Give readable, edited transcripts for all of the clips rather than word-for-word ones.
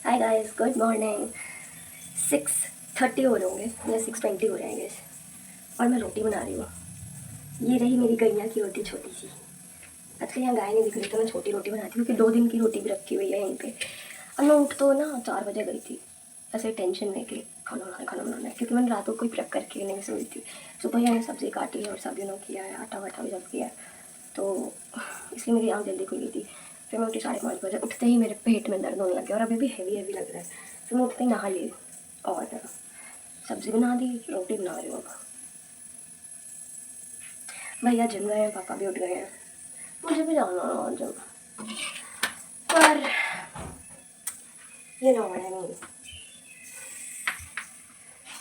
Hi guys, good morning. 6:30 हो रहे होंगे या 6:20 हो रहे हैं गेस। और मैं रोटी बना रही हूँ। ये रही मेरी गैया की रोटी छोटी सी। आजकल यहाँ गाय नहीं दिख रही तो मैं छोटी रोटी बनाती हूँ क्योंकि 2 दिन की रोटी भी रखी हुई है यहीं पे। और मैं उठ तो ना 4 बजे गई थी, ऐसे टेंशन में कि खाना बनाना है, क्योंकि मैंने रात को कोई प्रेप करके नहीं सोई थी। सुबह ही मैंने सब्ज़ी काटी और सब किया है, आटा वाटा भी सब किया है, तो इसलिए मेरी आँख जल्दी खुली थी। फिर मैं उठी 5:30 बजे। उठते ही मेरे पेट में दर्द होने लग गया और अभी भी हैवी हैवी लग रहा है। फिर मैं उठते ही नहा ली और सब्ज़ी बना दी, रोटी बना रही हूँ। भैया जिम गए हैं, पापा भी उठ गए हैं, मुझे भी जाना है और जिम, पर ये ना नहीं।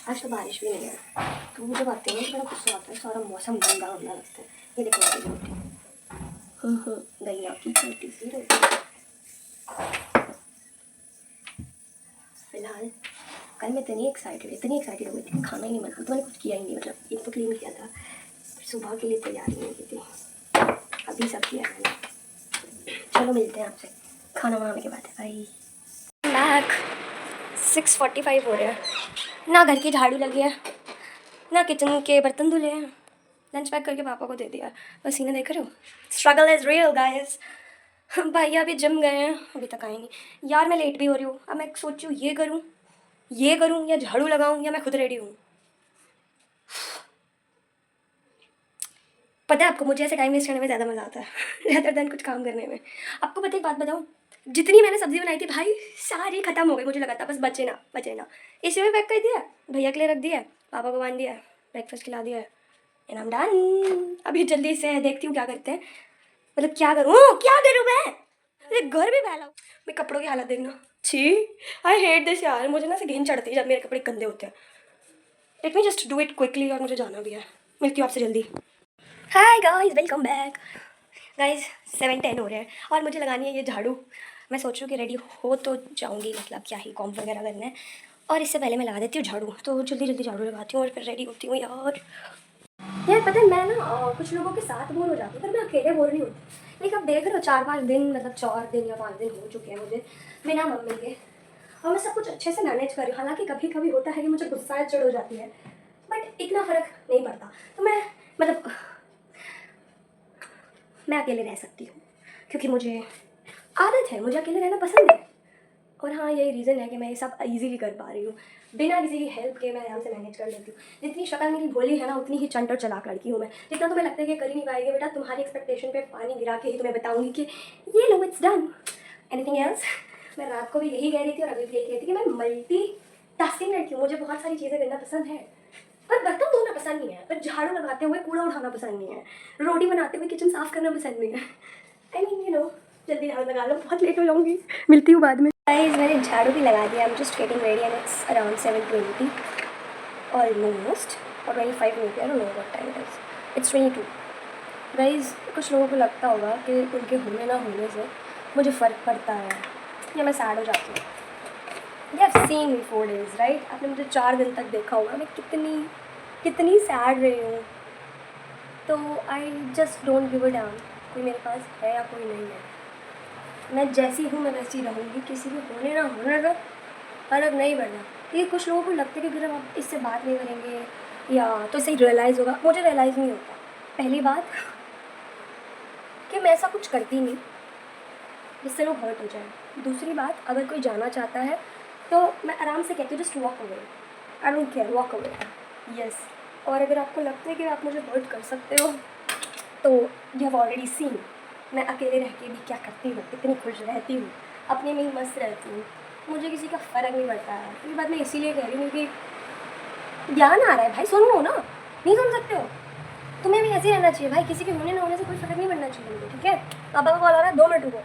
आज तो बारिश भी नहीं है, तो मुझे बात नहीं थोड़ा गुस्सा आता है। सारा मौसम गंदा गंदा लगता है। ये देखो मेरी रोटी, गैया की छोटी सी रोटी। फिलहाल कल मैं इतनी एक्साइटेड हो गई थी, खाना ही नहीं बना, तो मैंने कुछ किया ही नहीं। मतलब एक तो क्लीन किया था, सुबह के लिए तैयारी नहीं की थी, अभी सब किया मैंने। चलो मिलते हैं आपसे खाना बनाने के बाद। भाई बैक 6:45 हो रहे हैं, ना घर की झाड़ू लगी है, ना किचन के बर्तन धुले हैं। लंच पैक करके पापा को दे दिया। पसीने देख रहे हो, स्ट्रगल इज़ रियल गाइस। भैया अभी जिम गए हैं, अभी तक आए नहीं। यार मैं लेट भी हो रही हूँ। अब मैं सोचूँ ये करूँ या झाड़ू लगाऊँ या मैं खुद रेडी हूँ। पता है आपको, मुझे ऐसे टाइम वेस्ट करने में ज़्यादा मज़ा आता है रेदर देन कुछ काम करने में। आपको पता है, एक बात बताऊँ, जितनी मैंने सब्ज़ी बनाई थी भाई सारी ख़त्म हो गई। मुझे लगा था बस बचे ना। इसे भी पैक कर दिया, भैया के लिए रख दिया, पापा को बांध दिया, ब्रेकफास्ट खिला दिया, एंड आई एम डन। अभी जल्दी से देखती हूँ क्या करते हैं, मतलब क्या करूँ मैं। अरे घर भी फैला, मैं कपड़ों की हालत देखना, छी आई हेट दिस यार। मुझे ना से घिन चढ़ती है जब मेरे कपड़े गंदे होते हैं। Let me just do it quickly, और मुझे जाना भी है। मिलती हूँ आपसे जल्दी। Hi guys, welcome back. Guys 7:10 हो रहे हैं और मुझे लगानी है ये झाड़ू। मैं सोच रही हूँ कि रेडी हो तो जाऊँगी, मतलब क्या ही कॉम्प वगैरह करना है, और इससे पहले मैं लगा देती हूँ झाड़ू। तो जल्दी जल्दी झाड़ू लगाती हूँ और फिर रेडी होती हूँ। यार पता है, मैं ना कुछ लोगों के साथ बोर हो जाती हूँ, पर मैं अकेले बोर नहीं होती। लेकिन अब देख रहे हो 4-5 दिन, मतलब 4 दिन या 5 दिन हो चुके हैं मुझे बिना मम्मी के, और मैं सब कुछ अच्छे से मैनेज कर रही हूँ। हालांकि कभी कभी होता है कि मुझे गुस्सा चिढ़ हो जाती है, बट इतना फ़र्क नहीं पड़ता। तो मैं मतलब मैं अकेले रह सकती हूँ क्योंकि मुझे आदत है, मुझे अकेले रहना पसंद है। और हाँ, यही रीज़न है कि मैं ये सब ईज़िली कर पा रही हूँ, बिना किसी की हेल्प के मैं आराम से मैनेज कर लेती हूँ। जितनी शक्ल मेरी भोली है ना, उतनी ही चंट और चलाक लड़की हूँ मैं। जितना तुम्हें लगता है कि कर ही नहीं पाएगी बेटा, तुम्हारी एक्सपेक्टेशन पे पानी गिरा के ही तुम्हें बताऊँगी कि ये लो इट्स डन। Anything else? मैं रात को भी यही कह रही थी और अभी भी यही कह रही थी कि मैं मल्टी टास्किंग लड़की हूँ, मुझे बहुत सारी चीज़ें करना पसंद है। पर बर्तन धोना पसंद नहीं है, पर झाड़ू लगाते हुए कूड़ा उठाना पसंद नहीं है, रोटी बनाते हुए किचन साफ करना पसंद नहीं है। आई मीन जल्दी झाड़ू लगा लो, बहुत लेट हो जाऊँगी। मिलती हूँ बाद में। गाइस मैंने झाड़ू भी लगा दिया, I am just getting ready and it's around 7:20 almost, और 25 minute, I don't know what time it is, it's 22। Guys कुछ लोगों को लगता होगा कि उनके होने ना होने से मुझे फ़र्क पड़ता है या मैं सैड हो जाती हूँ। You have seen me 4 days right. आपने मुझे 4 दिन तक देखा होगा मैं कितनी सैड रही हूँ। तो I just don't give a dam, कोई मेरे पास है या कोई नहीं है। मैं जैसी हूँ मैं वैसी रहूँगी, किसी भी होने ना होने का फ़र्क नहीं पड़ना। ये कुछ लोगों को लगता है कि अगर हम इससे बात नहीं करेंगे या तो इसे रियलाइज़ होगा, मुझे रियलाइज़ नहीं होता। पहली बात कि मैं ऐसा कुछ करती नहीं जिससे लोग हर्ट हो जाए। दूसरी बात, अगर कोई जाना चाहता है तो मैं आराम से कहती हूँ just walk away, I don't care, walk away. Yes, और अगर आपको लगता है कि आप मुझे हर्ट कर सकते हो तो यू हैव ऑलरेडी सीन मैं अकेले रह के भी क्या करती हूँ, कितनी खुश रहती हूँ, अपने में ही मस्त रहती हूँ, मुझे किसी का फ़र्क नहीं पड़ता है। ये बात मैं इसीलिए कह रही हूँ क्योंकि ज्ञान आ रहा है भाई, सुन लो ना, नहीं सुन सकते हो? तुम्हें भी ऐसे ही रहना चाहिए भाई, किसी के होने ना होने से कोई फ़र्क नहीं पड़ना चाहिए मुझे, ठीक है? पापा का कॉल आ रहा है, 2 मिनट रुको।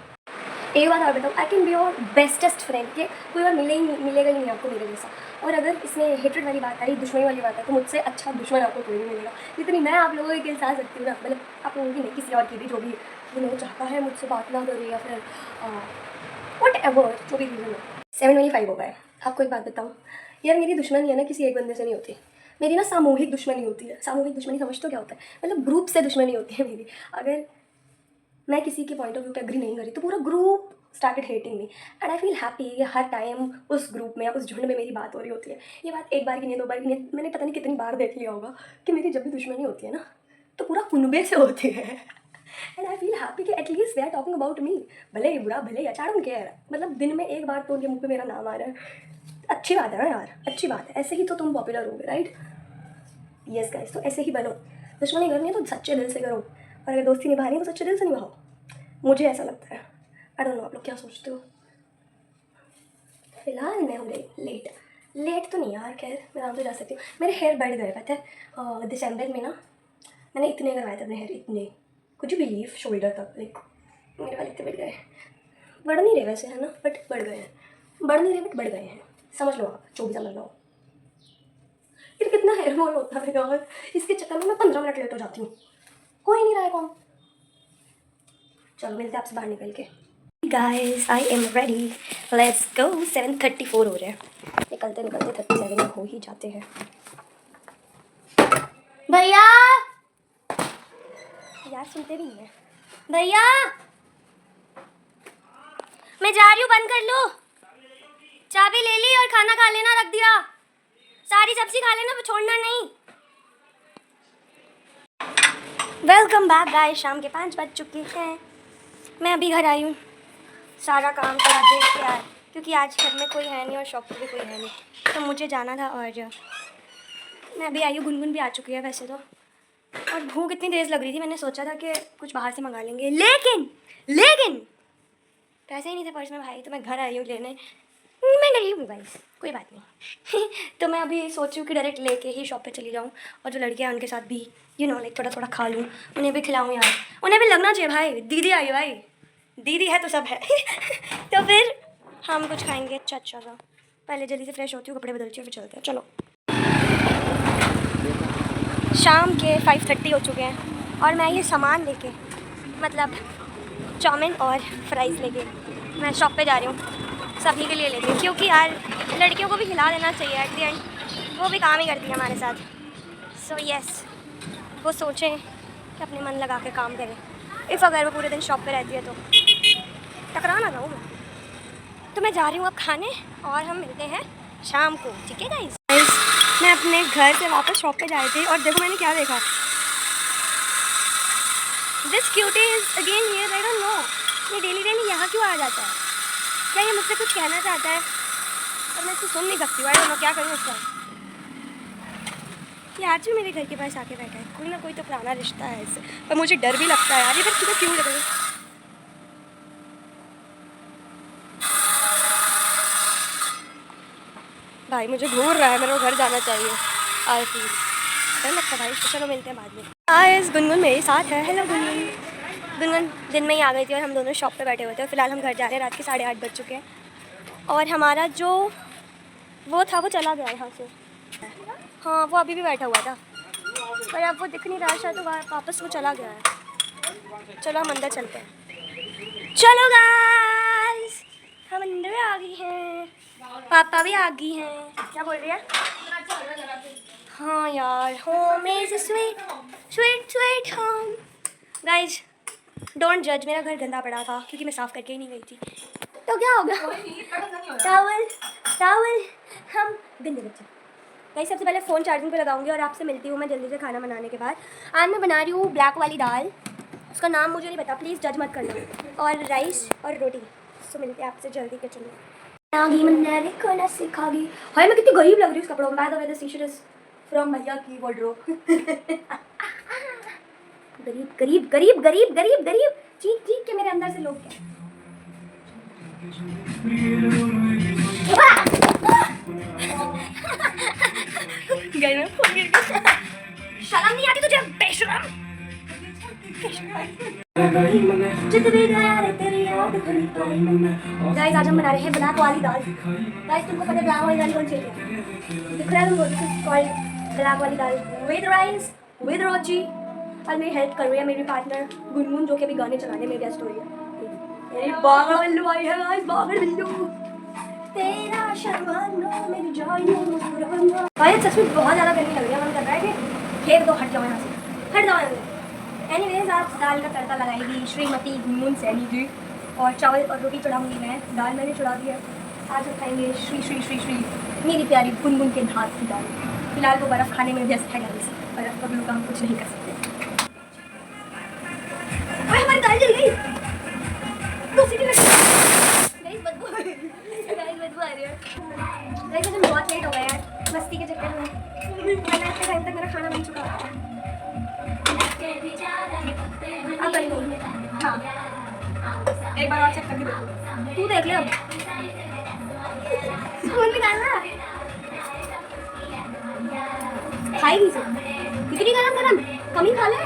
एक बात और बताऊँ, I can be your bestest friend, के कोई और मिलेगा ही नहीं आपको मेरे जैसा। और अगर इसमें हेट्रेड वाली बात आई, दुश्मनी वाली बात आई, तो मुझसे अच्छा दुश्मन आपको कोई नहीं मिलेगा। जितनी मैं आप लोगों के साथ सकती हूँ ना, मतलब आप लोगों की नहीं, किसी और की भी, जो भी चाहता है मुझसे बात ना करे या फिर वट एवर, जो भी रीज़न हो। 7:25 हो गए। आपको एक बात बताऊँ यार, मेरी दुश्मनी है ना किसी एक बंदे से नहीं होती, मेरी ना सामूहिक दुश्मनी होती है। सामूहिक दुश्मनी समझ तो क्या होता है, मतलब ग्रुप से दुश्मनी होती है मेरी। अगर मैं किसी के पॉइंट ऑफ व्यू पे एग्री नहीं करी तो पूरा group started hating me and I feel happy कि हर टाइम उस ग्रुप में या उस झुंड में मेरी बात हो रही होती है। ये बात एक बार की नहीं, 2 बार की नहीं, मैंने पता नहीं कितनी बार देख लिया होगा कि मेरी जब भी दुश्मनी होती है ना तो पूरा कुनबे से होती है। एंड आई फील हैप्पी कि at least they are talking about me, भले ही बुरा भले ही अच्छा, आई डोंट केयर। मतलब दिन में एक बार तो उनके मुँह पे मेरा नाम आ रहा है, अच्छी बात है ना यार, अच्छी बात है। ऐसे ही तो तुम पॉपुलर होगे, राइट? यस गाइस, तो ऐसे ही बनो। दुश्मनी करनी है तो सच्चे दिल से करो, और अगर दोस्ती निभानी है तो सच्चे दिल से निभाओ, मुझे ऐसा लगता है। आई डोंट नो आप लोग क्या सोचते हो। फिलहाल मैं हूँ लेट तो नहीं यार, खैर मैं आराम से जा सकती हूँ। मेरे हेयर बढ़ गए, पता है दिसंबर में ना मैंने इतने करवाए थे अपने हेयर, इतने, कुछ बिलीव, शोल्डर तक, लाइक मेरे वाले इतने बढ़ गए। बढ़ नहीं रहे वैसे, है ना, बट बढ़ गए हैं। बढ़ नहीं रहे बट बढ़ गए हैं, समझ लो आप, 24 समझ लो। फिर कितना हेयर फॉल होता है यार, इसके चक्कर में मैं 15 मिनट लेट हो जाती हूँ। हो ही नहीं रहा है कौन। चलो मिलते हैं आपसे बाहर निकल के। Guys I am ready, let's go. 7:34 हो रहे हैं, निकलते निकलते 37 हो ही जाते हैं। भैया यार सुनते भी नहीं है। भैया मैं जा रही हूँ, बंद कर लो। चाबी ले ली और खाना खा लेना, रख दिया। सारी सब्जी खा लेना, छोड़ना नहीं। वेलकम बैक गाइस, शाम के 5 बज चुके हैं। मैं अभी घर आई हूँ, सारा काम थोड़ा देख के आया क्योंकि आज घर में कोई है नहीं और शॉप पर भी कोई है नहीं, तो मुझे जाना था। और मैं अभी आई हूँ, गुनगुन भी आ चुकी है वैसे तो, और भूख इतनी तेज़ लग रही थी, मैंने सोचा था कि कुछ बाहर से मंगा लेंगे, लेकिन पैसे ही नहीं थे पर्स में भाई, तो मैं घर आई हूँ लेने। मैं गरीब हूँ गाइस, कोई बात नहीं। तो मैं अभी सोच रही हूँ कि डायरेक्ट लेके ही शॉप पे चली जाऊँ, और जो लड़कियाँ हैं उनके साथ भी लाइक थोड़ा थोड़ा खा लूँ, उन्हें भी खिलाऊँ यार, उन्हें भी लगना चाहिए भाई, दीदी आई है भाई, दीदी है तो सब है। तो फिर हम कुछ खाएंगे अच्छा सा। पहले जल्दी से फ्रेश होती हूँ, कपड़े बदलती हूँ, फिर चलते हैं। चलो। शाम के 5:30 हो चुके हैं और मैं ये सामान लेके, मतलब चाउमीन और फ्राइज़ लेके मैं शॉप पे जा रही हूँ, सभी के लिए लेके, क्योंकि यार लड़कियों को भी खिला देना चाहिए, एट द एंड वो भी काम ही करती है हमारे साथ। सो यस, वो सोचें कि अपने मन लगा के काम करें। इफ़ अगर वो पूरे दिन शॉप पे रहती है तो टकरा ना जाऊँ मैं। तो मैं जा रही हूँ अब खाने, और हम मिलते हैं शाम को, ठीक है गाइस? मैं अपने घर से वापस शॉप पे जा रही थी, और देखो मैंने क्या देखा। This cutie is again here, I don't know ये डेली यहाँ क्यों आ जाता है। क्या ये मुझसे कुछ कहना चाहता है और मैं इसको सुन नहीं सकती, आई डोंट नो क्या करूँ इसका। ये आज भी मेरे घर के पास आके बैठा है, कोई ना कोई तो पुराना रिश्ता है इससे, पर मुझे डर भी लगता है यार, ये फिर क्यों लग रहा है। भाई मुझे घूर रहा है, मेरे को घर जाना चाहिए। आई फील डर लगता है भाई। चलो मिलते हैं बाद में। आज गुनगुन मेरे साथ है। हेलो गुनगुन। गुनगुन दिन में ही आ गई थी और हम दोनों शॉप पे बैठे हुए थे। फिलहाल हम घर जा रहे हैं, रात के 8:30 बज चुके हैं, और हमारा जो वो था वो चला गया यहाँ से। हाँ वो अभी भी बैठा हुआ था, पर अब वो दिख नहीं रहा शायद, तो वापस वो चला गया है। चलो हम अंदर चलते हैं। चलो गाइस, हम अंदर आ गई हैं, पापा भी आ गई हैं। क्या बोल रही है? हाँ यार, home is sweet sweet sweet home. Guys don't जज, मेरा घर गंदा पड़ा था क्योंकि मैं साफ़ करके ही नहीं गई थी, तो क्या हो गया? टावल टावल हम गंदे बच्चे। गाइस सबसे पहले फ़ोन चार्जिंग पे लगाऊंगी और आपसे मिलती हूँ मैं जल्दी से खाना बनाने के बाद। आज मैं बना रही हूँ ब्लैक वाली दाल, उसका नाम मुझे नहीं पता, प्लीज़ जज मत करना, और राइस और रोटी। तो मिलते हैं आपसे जल्दी किचन में। आगी मैंने खाना सिखागी। हाय मैं कितनी गरीब लग रही हूँ इस कपड़ों में। By the way this T-shirt is from भैया की वार्डरोब। गरीब गरीब गरीब गरीब गरीब गरीब चीख चीख के मेरे अंदर से लोग क्या। गई मैं फोन गिर गया। शर्म नहीं आती तुझे बेशरम। गाइस आज हम बना रहे हैं ब्लैक वाली दाल। गाइस तुमको पता है ब्लैक वाली दाल कौन सी है? दिख रहा है तुमको? दिस इज कॉल्ड ब्लैक वाली दाल विद राइस विद रोटी। और मेरी हेल्प कर रही है मेरी पार्टनर गुनगुन, जो कि अभी गाने चलाने में व्यस्त हो रही है। मेरी बागड़ बिल्लू आई है गाइस, बागड़ बिल्लू। तेरा शर्माना मेरी जान मुस्कुराना। भाई सच में बहुत ज़्यादा गर्मी लग रही है, मन कर रहा है कि फेंक दो, हट जाओ यहाँ से, हट जाओ यहाँ से। एनीवेज आज दाल का तड़का लगाएगी श्रीमती गुनगुन सैनी जी, और चावल और रोटी चढ़ाऊँगी मैं, दाल मैंने चढ़ा दी है। आज हम खाएंगे श्री श्री श्री श्री मेरी प्यारी गुनगुन के हाथ की दाल। फिलहाल वो बर्फ़ खाने में व्यस्त है गाइस, बर्फ़ का हम कुछ नहीं कर सकते। ओए हमारी दाल जल गई, दो सीटी लग गई। गाइस बदबू आ रही है। गाइस हम बहुत लेट हो गए यार मस्ती के चक्कर में, वरना इतने टाइम तक मेरा खाना बन चुका है। अब बन गई। हाँ एक बार और चेक करके देखो, तू देख ले अब फोन निकालना। खाएगी से कितनी गरम गरम, कम ही खा ले।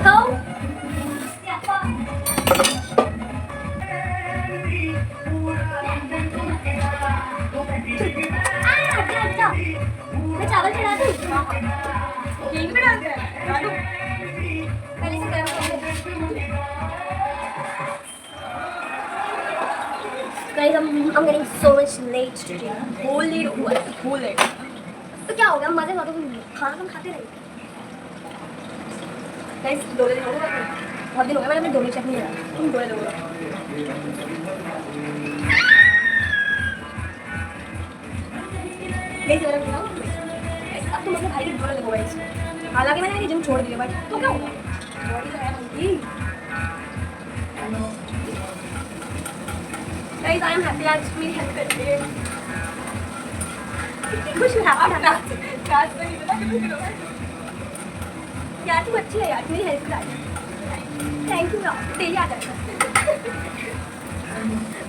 खाओ। मैं चावल चढ़ा दूँ, यही पे डाल दे, पहले से गर्म कर ले। Guys, I'm getting so much late today. Whole late हुआ है, whole late। तो क्या हो गया, मजे ना तो खाना तो हम खाते रहेंगे। Guys, डोले दिखाऊंगा मैं, बहुत दिन हो गए मैंने अपने डोले चेक नहीं किया, तुम डोले दोगे। Guys, ये वाला बताओ, अब तुम अपने भाई के डोले लगोगे इसमें। हालांकि मैंने जिम छोड़ दिया बट तो क्या होगा, बॉडी तो है उनकी। Guys, I am happy आज मेरी हेल्प करती है। खुश है आप ना? रात में नहीं पता कितने लोग हैं। यार तू अच्छी है यार, मेरी हेल्प कर रही है। थैंक यू यार, डेली आ जाएगा।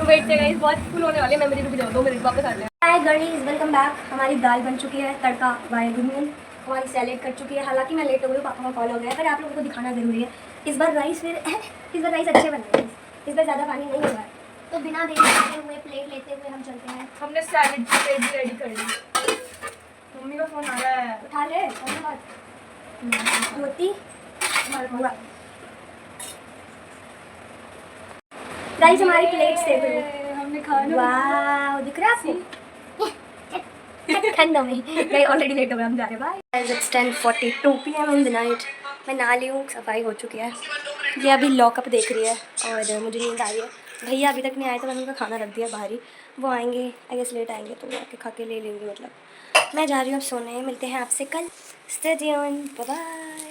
वेट से गाइस बहुत फुल होने वाली है, मेमोरी रुक जाओ 2 मिनट वापस आ जाए। हाय गर्लीज, वेलकम बैक। हमारी दाल बन चुकी है, तड़का बाय गुनगुन। हमारी सैलेड कट चुकी है, हालांकि मैं लेट हो गई, पापा का कॉल हो गया, पर आप लोगों को दिखाना जरूरी है। इस बार राइस अच्छे बन रहे हैं, इस बार ज़्यादा पानी नहीं हुआ है। तो बिना देरी करते हुए प्लेट लेते हुए हम चलते हैं। हमने सैलेड की प्लेट भी रेडी कर ली। मम्मी का फोन आ रहा है, उठा ले। रोटी गाइस हमारी प्लेट सेव है, हमने खाना। वाह दिख रहा है आपको ठंडा में। गाइस ऑलरेडी लेट हो गए, हम जा रहे हैं। Bye guys, it's 10:42 PM in the night. मैं नहा ली हूँ, सफाई हो चुकी है। ये अभी लॉकअप देख रही है और मुझे नींद आ रही है। भैया अभी तक नहीं आए तो मैंने उनका खाना रख दिया बाहर ही, वो आएंगे आई गेस लेट आएंगे तो वो आके खा के ले लेंगे। मतलब मैं जा रही हूँ अब सोने, मिलते हैं आपसे कल। Stay tuned, bye bye.